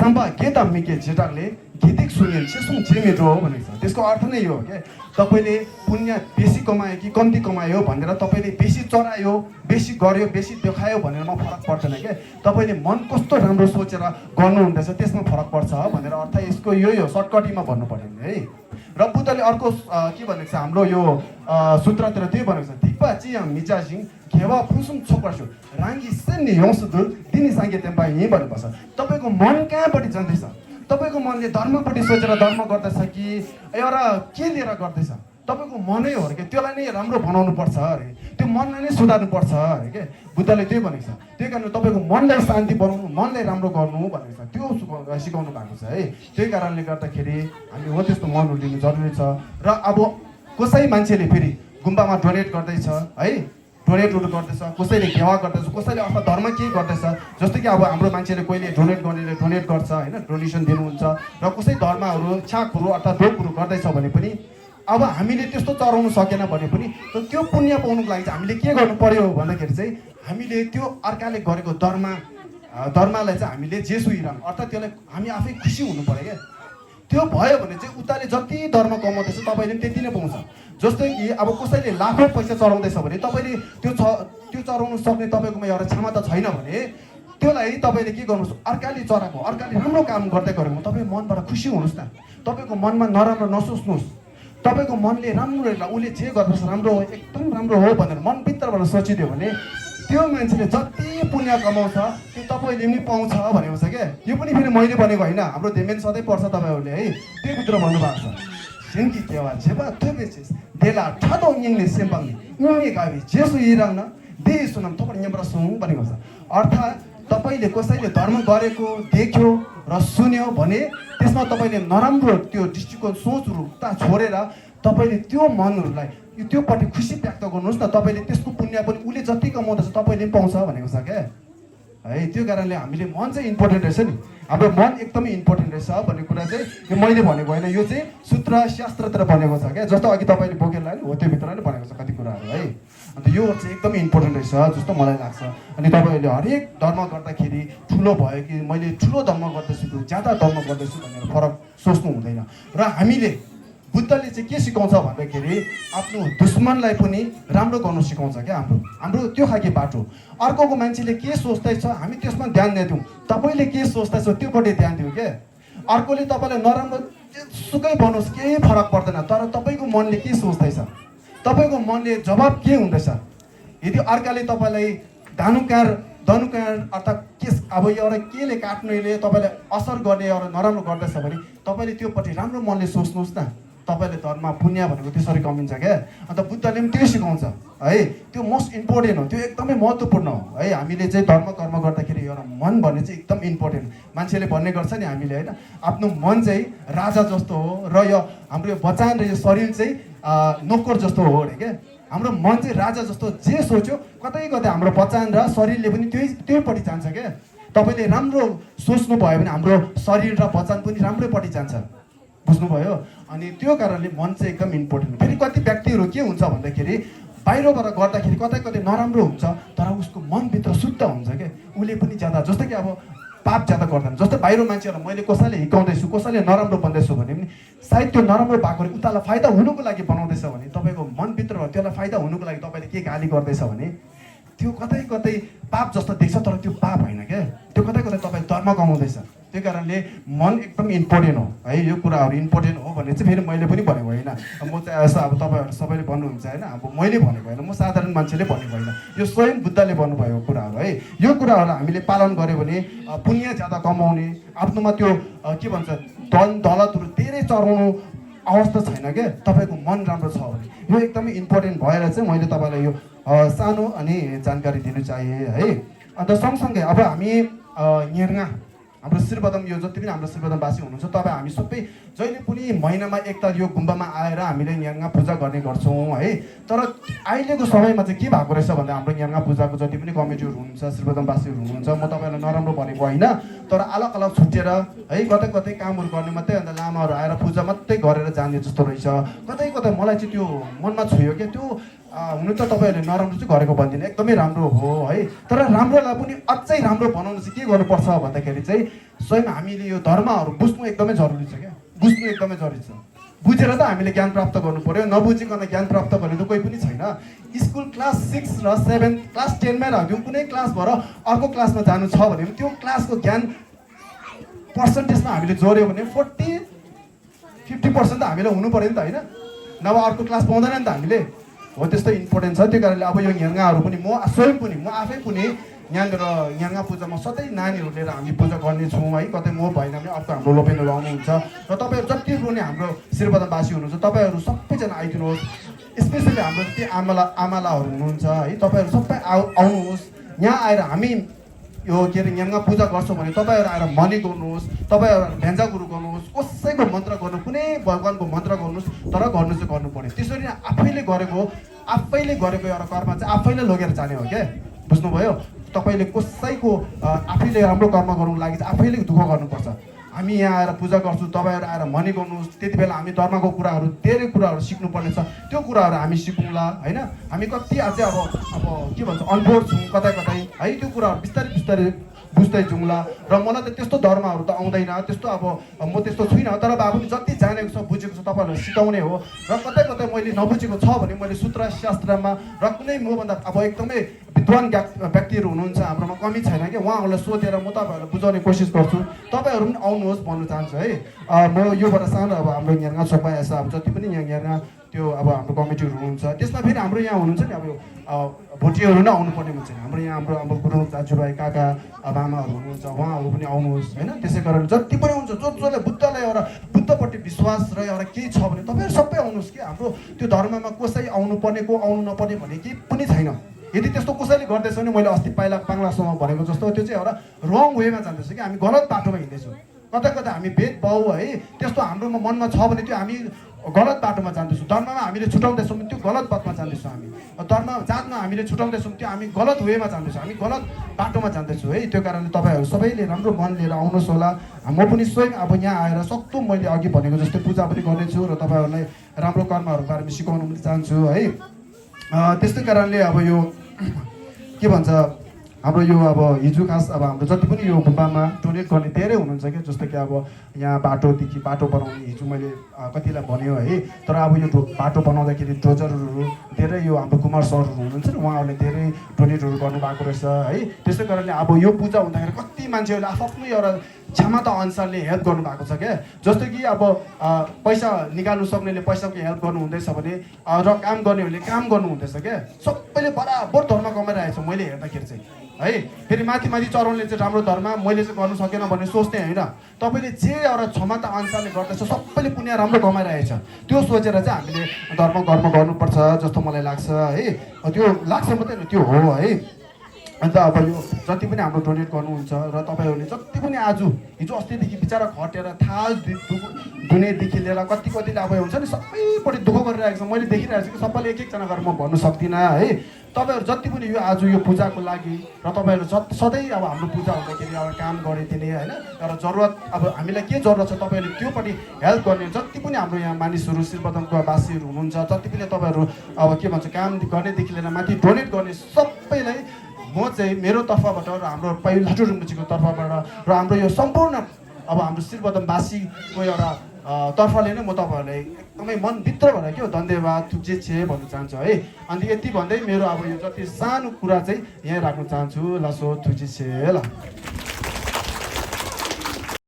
साम्बा गेता मिके जेटाले गीतिक सुनिल छेसुङ जेमेटो भनेको छ। त्यसको अर्थ नै यो हो के तपाईले पुण्य बेसी कमायो कि कम्ती कमायो भनेर तपाईले बेसी चरायो बेसी गर्यो बेसी देखायो भनेर म फरक पर्दैन के तपाईले मन कस्तो राम्रो सोचेर गर्नुहुँदैछ त्यसमा फरक पर्छ भनेर अर्थ यसको यो सर्टकटीमा भन्नु पर्दैन है। र बुद्धले अर्को के भनेको छ हाम्रो यो सूत्रतिर त्यही भनेको छ दिक्पा चियाङ मिजाजिङ घेवा फुसुम छोपर्छु राङ्गी सेन्नी यौसुदुल दिनी साङ्गे तेम्पा यही भन्नुपर्छ। तपाईँको मन कहाँपट्टि जाँदैछ तपाईँको मनले धर्मपट्टि सोचेर धर्म गर्दैछ कि एउटा के लिएर गर्दैछ तपाईँको मनै हो अरे के त्यसलाई नै राम्रो बनाउनु पर्छ अरे त्यो मनलाई नै सुधार्नु पर्छ अरे के बुद्धले त्यही भनेको छ। त्यही कारण तपाईँको मनलाई शान्ति बनाउनु मनलाई राम्रो गर्नु भनेको छ त्यो सिकाउनु भएको छ है। त्यही कारणले गर्दाखेरि हामी हो त्यस्तो मनहरू लिनु जरुरी छ। र अब कसै मान्छेले फेरि गुम्बामा डोनेट गर्दैछ है डोनेटहरू गर्दैछ कसैले घेवा गर्दैछ कसैले अथवा धर्म केही गर्दैछ जस्तो कि अब हाम्रो मान्छेले कोहीले डोनेट गर्नेले डोनेट गर्छ होइन डोनेसन दिनुहुन्छ र कसै धर्महरू छाकहरू अर्थात् ढोकहरू गर्दैछ भने पनि अब हामीले त्यस्तो चढाउनु सकेन भने पनि त्यो पुण्य पाउनुको लागि चाहिँ हामीले के गर्नु पर्यो भन्दाखेरि चाहिँ हामीले त्यो अर्काले गरेको धर्मलाई चाहिँ हामीले जेसु इराम अर्थात् त्यसलाई हामी आफै खुसी हुनु पर्यो क्या त्यो भयो भने चाहिँ उताले जति धर्म कमाउँदैछ तपाईँले पनि त्यति नै पाउँछ। जस्तै कि अब कसैले लाखौँ पैसा चढाउँदैछ भने तपाईँले त्यो चढाउनु सक्ने तपाईँकोमा एउटा क्षमता छैन भने त्यसलाई तपाईँले के गर्नुहोस् अर्काले चढाएको अर्काले राम्रो काम गर्दै गरेको तपाईँ मनबाट खुसी हुनुहोस् न तपाईँको मनमा नराम्रो नसोच्नुहोस् तपाईँको मनले राम्रो उसले जे गर्दैछ राम्रो हो एकदम राम्रो हो भनेर मनभित्रबाट सोचिदियो भने त्यो मान्छेले जति पुण्य कमाउँछ त्यो तपाईँले पनि पाउँछ भनेको छ क्या। यो पनि फेरि मैले भनेको होइन हाम्रो धेमेन सधैँ पर्छ तपाईँहरूले है त्यो भित्र भन्नुभएको छ सेन्की केवा जेबा थोबेसेस देला ठाडो यङले सेम्पाङले उनी गावी जेसु इराङ न दे सुनम थोपड यमरा सुङ भनेको छ। अर्थात् तपाईँले कसैले धर्म गरेको देख्यो र सुन्यो भने त्यसमा तपाईँले नराम्रो त्यो दृष्टिकोण सोचहरू उता छोडेर तपाईँले त्यो मनहरूलाई त्योपट्टि खुसी व्यक्त गर्नुहोस् न तपाईँले त्यसको पुण्य पनि उसले जति कमाउँदैछ तपाईँले पनि पाउँछ भनेको छ क्या है। त्यो कारणले हामीले मन चाहिँ इम्पोर्टेन्ट रहेछ नि हाम्रो मन एकदमै इम्पोर्टेन्ट रहेछ भन्ने कुरा चाहिँ यो मैले भनेको होइन यो चाहिँ सूत्र शास्त्रतिर भनेको छ क्या जस्तो अघि तपाईँले बोकेर लानु हो त्योभित्र नै भनेको छ कति कुराहरू है। अन्त यो चाहिँ एकदमै इम्पोर्टेन्ट रहेछ जस्तो मलाई लाग्छ। अनि तपाईँहरूले हरेक धर्म गर्दाखेरि ठुलो भयो कि मैले ठुलो धर्म गर्दैछु कि ज्यादा धर्म गर्दैछु भनेर फरक सोच्नु हुँदैन। र हामीले बुद्धले चाहिँ के सिकाउँछ भन्दाखेरि आफ्नो दुश्मनलाई पनि राम्रो गर्नु सिकाउँछ क्या हाम्रो त्यो खालको बाटो। अर्कोको मान्छेले के सोच्दैछ हामी त्यसमा ध्यान दिँदैनौँ तपाईँले के सोच्दैछ त्योपट्टि ध्यान दिउँ क्या। अर्कोले तपाईँलाई नराम्रो सुकै भन्नुहोस् केही फरक पर्दैन तर तपाईँको मनले के सोच्दैछ तपाईँको मनले जवाब के हुँदैछ। यदि अर्काले तपाईँलाई धनुकार अर्थात् के अब एउटा केले काट्नेले तपाईँलाई असर गर्ने एउटा नराम्रो गर्दैछ भने तपाईँले त्योपट्टि राम्रो मनले सोच्नुहोस् न तपाईँले धर्म पुण्य भनेको त्यसरी कमिन्छ क्या। अन्त बुद्धले पनि त्यो सिकाउँछ है त्यो मोस्ट इम्पोर्टेन्ट हो त्यो एकदमै महत्त्वपूर्ण हो है। हामीले चाहिँ धर्म कर्म गर्दाखेरि एउटा मन भन्ने चाहिँ एकदम इम्पोर्टेन्ट मान्छेले भन्ने गर्छ नि हामीले होइन आफ्नो मन चाहिँ राजा जस्तो हो र यो हाम्रो यो बचान र यो शरीर चाहिँ नोकर जस्तो हो अरे क्या। हाम्रो मन चाहिँ राजा जस्तो जे सोच्यो कतै कतै हाम्रो बचान र शरीरले पनि त्यहीपट्टि जान्छ क्या। तपाईँले राम्रो सोच्नु भयो भने हाम्रो शरीर र बचान पनि राम्रैपट्टि जान्छ बुझ्नुभयो। अनि त्यो कारणले मन चाहिँ एकदम इम्पोर्टेन्ट। फेरि कति व्यक्तिहरू के हुन्छ भन्दाखेरि बाहिरबाट गर्दाखेरि कतै कतै नराम्रो हुन्छ तर उसको मनभित्र शुद्ध हुन्छ क्या उसले पनि ज्यादा जस्तो कि अब पाप ज्यादा गर्दैन। जस्तै बाहिर मान्छेहरूलाई मैले कसैले हिकाउँदैछु कसैले नराम्रो भन्दैछु भने पनि सायद त्यो नराम्रो भएकोले उतालाई फाइदा हुनुको लागि बनाउँदैछ भने तपाईँको मनभित्र त्यसलाई फाइदा हुनुको लागि तपाईँले के गाली गर्दैछ भने त्यो कतै कतै पाप जस्तो देख्छ तर त्यो पाप होइन क्या त्यो कतै कतै तपाईँ धर्म कमाउँदैछ। त्यो कारणले मन एकदम इम्पोर्टेन्ट हो है यो कुराहरू इम्पोर्टेन्ट हो भने चाहिँ फेरि मैले पनि भनेको होइन म चाहिँ यसो अब तपाईँहरू सबैले भन्नुहुन्छ होइन अब मैले भनेको होइन म साधारण मान्छेले भनेको होइन यो स्वयं बुद्धले भन्नुभएको कुराहरू है। यो कुराहरूलाई हामीले पालन गऱ्यो भने पुण्य ज्यादा कमाउने आफ्नोमा त्यो के भन्छ धन दौलतहरू धेरै चढाउनु अवस्था छैन क्या तपाईँको मन राम्रो छ भने यो एकदमै इम्पोर्टेन्ट भएर चाहिँ मैले तपाईँलाई यो सानो अनि जानकारी दिनु चाहेँ है। अन्त सँगसँगै अब हामी यहाँ हाम्रो श्रीबदम यो जति पनि हाम्रो श्रीबदमवासी हुनुहुन्छ तपाईँ हामी सबै जहिले पनि महिनामा एकताल यो गुम्बामा आएर हामीले यहाँ पूजा गर्ने गर्छौँ है। तर अहिलेको समयमा चाहिँ के भएको रहेछ भन्दा हाम्रो यहाँ पूजाको जति पनि कमिटीहरू हुनुहुन्छ श्रीबदमवासीहरू हुनुहुन्छ म तपाईँलाई नराम्रो भनेको होइन तर अलग अलग छुट्टिएर है कतै कतै कामहरू गर्ने मात्रै अन्त लामाहरू आएर पूजा मात्रै गरेर जाने जस्तो रहेछ कतै कतै मलाई चाहिँ त्यो मनमा छोयो क्या। त्यो हुनु त तपाईँहरूले नराम्रो चाहिँ गरेको भन्दिनँ, एकदमै राम्रो हो है। तर राम्रोलाई पनि अझै राम्रो बनाउनु चाहिँ के गर्नुपर्छ भन्दाखेरि चाहिँ स्वयं हामीले यो धर्महरू बुझ्नु एकदमै जरुरी छ क्या, बुझ्नु एकदमै जरुरी छ। बुझेर त हामीले ज्ञान प्राप्त गर्नु पर्यो, नबुझिकन ज्ञान प्राप्त गर्ने त कोही पनि छैन। स्कुल क्लास 6 र 7 क्लास 10मै राख्दिउँ, कुनै क्लास भएर अर्को क्लासमा जानु छ भने त्यो क्लासको ज्ञान पर्सेन्टेजमा हामीले जोड्यो भने 40-50% त हामीलाई हुनु पऱ्यो नि त होइन, नभए अर्को क्लास पाउँदैन नि त हामीले। हो त्यस्तो इम्पोर्टेन्ट छ। त्यो कारणले अब यो न्याङ्गाहरू पनि म स्वयं पनि म आफै पनि यहाँनिर न्याङ्गा पूजामा सधैँ नानीहरू लिएर हामी पूजा गर्नेछौँ है। कतै म भएन भने अर्को हाम्रो लोपेनहरू आउनुहुन्छ र तपाईँहरू जति पनि हाम्रो श्रीपदमवासी हुनुहुन्छ तपाईँहरू सबैजना आइदिनुहोस्। स्पेसली हाम्रो जति आमालाहरू हुनुहुन्छ है, तपाईँहरू सबै आउनुहोस्। यहाँ आएर हामी यो के अरे न्याङ्गा पूजा गर्छौँ भने तपाईँहरू आएर मनी गर्नुहोस्, तपाईँहरू भेन्जा गुरु गर्नुहोस्, कसैको मन्त्र गर्नु, कुनै भगवान्को मन्त्र गर्नुहोस्, तर गर्नु चाहिँ गर्नु पर्यो। त्यसरी आफैले गरेको एउटा कर्म चाहिँ आफैले लगेर जाने हो क्या, बुझ्नुभयो। तपाईँले कसैको आफैले राम्रो कर्म गर्नुको लागि चाहिँ आफैले दुःख गर्नुपर्छ। हामी यहाँ आएर पूजा गर्छौँ, तपाईँहरू आएर मनी गर्नुहोस्। त्यति बेला हामी धर्मको कुराहरू धेरै कुराहरू सिक्नुपर्ने छ, त्यो कुराहरू हामी सिकौँला होइन। हामी कति अझै अब के भन्छ अनबोर्ड छौँ कतै कतै है, त्यो कुराहरू बिस्तारै बिस्तारै बुझ्दै जाउँला। र मलाई त त्यस्तो धर्महरू त आउँदैन, त्यस्तो अब म त्यस्तो छुइनँ, तर भए पनि जति जानेको छ बुझेको छ तपाईँहरूलाई सिकाउने हो। र कतै कतै मैले नबुझेको छ भने मैले सूत्र शास्त्रमा र कुनै मभन्दा अब एकदमै विद्वान व्यक्तिहरू हुनुहुन्छ हाम्रोमा, कमी छैन कि, उहाँहरूलाई सोधेर म तपाईँहरूलाई बुझाउने कोसिस गर्छु। तपाईँहरू पनि आउनुहोस् भन्नु चाहन्छु है। म योबाट सानो अब हाम्रो यहाँ छोपा यसो अब जति पनि यहाँ त्यो अब हाम्रो कमिटीहरू हुनुहुन्छ, त्यसमा फेरि हाम्रो यहाँ हुनुहुन्छ नि अब भोटियाहरू नै आउनुपर्ने हुन्छ नि। हाम्रो यहाँ हाम्रो गुरु दाजुभाइ काका अब आमाहरू हुनुहुन्छ, उहाँहरू पनि आउनुहोस् होइन। त्यसै कारण जति पनि हुन्छ जसले बुद्धलाई एउटा बुद्धपट्टि विश्वास र एउटा केही छ भने तपाईँहरू सबै आउनुहोस् कि। हाम्रो त्यो धर्ममा कसै आउनुपर्ने को आउनु नपर्ने भन्ने केही पनि छैन। यदि त्यस्तो कसैले गर्दैछ भने मैले अस्ति पाङ्लासम्म भनेको जस्तो त्यो चाहिँ एउटा रङ वेमा जाँदैछ कि, हामी गलत बाटोमा हिँड्दैछौँ। कतै कतै हामी भेदभाव है त्यस्तो हाम्रोमा मनमा छ भने त्यो हामी गलत बाटोमा जाँदैछौँ। धर्ममा हामीले छुटाउँदैछौँ भने त्यो गलत पथमा जाँदैछौँ। हामी धर्म जातमा हामीले छुटाउँदैछौँ त्यो हामी गलत वेमा जाँदैछौँ, हामी गलत बाटोमा जाँदैछौँ है। त्यो कारणले तपाईँहरू सबैले राम्रो मन लिएर आउनुहोस् होला। म पनि स्वयं अब यहाँ आएर सक्दो मैले अघि भनेको जस्तै पूजा पनि गर्नेछु र तपाईँहरूलाई राम्रो कर्महरूको बारेमा सिकाउनु पनि चाहन्छु है। त्यस्तै कारणले अब यो के भन्छ हाम्रो यो अब हिजो खास अब हाम्रो जति पनि यो गुम्बामा डोनेट गर्ने धेरै हुनुहुन्छ क्या। जस्तो कि अब यहाँ बाटोदेखि बाटो बनाउने हिजो मैले कतिलाई भन्यो है, तर अब यो बाटो बनाउँदाखेरि डोजरहरू धेरै यो हाम्रो कुमार सरहरू हुनुहुन्छ नि, उहाँहरूले धेरै डोनेटहरू गर्नुभएको रहेछ है। त्यसै कारणले अब यो पूजा हुँदाखेरि कति मान्छेहरूले आफ्नो एउटा क्षमता अनुसारले हेल्प गर्नुभएको छ क्या। जस्तो कि अब पैसा निकाल्नु सक्नेले पैसाको हेल्प गर्नु हुँदैछ भने र काम गर्नेहरूले काम गर्नु हुँदैछ क्या। सबैले बराबर धर्म कमाइरहेको छ मैले हेर्दाखेरि चाहिँ है। फेरि माथि चढाउनेले चाहिँ राम्रो धर्म मैले चाहिँ गर्नु सकेन भन्ने सोच्ने होइन, तपाईँले जे एउटा क्षमता अनुसारले गर्दैछ सबैले पुण्य राम्रो कमाइरहेछ, त्यो सोचेर चाहिँ हामीले कर्म गर्नुपर्छ जस्तो मलाई लाग्छ है। त्यो लाग्छ मात्रै होइन, त्यो हो है। अन्त अब यो जति पनि हाम्रो डोनेट गर्नुहुन्छ र तपाईँहरूले जति पनि आज हिजो अस्तिदेखि बिचरा खटेर थाहा दुनेदेखि लिएर कतिले अब हुन्छ नि सबैपट्टि दुःख गरिरहेको छ, मैले देखिरहेको छु कि सबैले एक एकजना गरेर म भन्नु सक्दिनँ है। तपाईँहरू जति पनि यो आज यो पूजाको लागि र तपाईँहरू सधैँ अब हाम्रो पूजा हुँदाखेरि एउटा काम गरिदिने होइन, एउटा जरुरत अब हामीलाई के जरुरत छ तपाईँहरूले त्योपट्टि हेल्प गर्ने जति पनि हाम्रो यहाँ मानिसहरू श्रीपदमको वासीहरू हुनुहुन्छ, जति पनि तपाईँहरू अब के भन्छ काम गर्नेदेखि लिएर माथि डोनेट गर्ने सबैलाई म चाहिँ मेरो तर्फबाट र हाम्रो लाटु रुम्बुचीको तर्फबाट र हाम्रो यो सम्पूर्ण अब हाम्रो श्रीपदमवासीको एउटा तर्फले नै म तपाईँहरूलाई एकदमै मनभित्र भएर के हो धन्यवाद थुप्जे छे भन्न चाहन्छु है। अनि यति भन्दै मेरो अब यो जति सानो कुरा चाहिँ यहीँ राख्न चाहन्छु। लसो थुप्जे छे ल।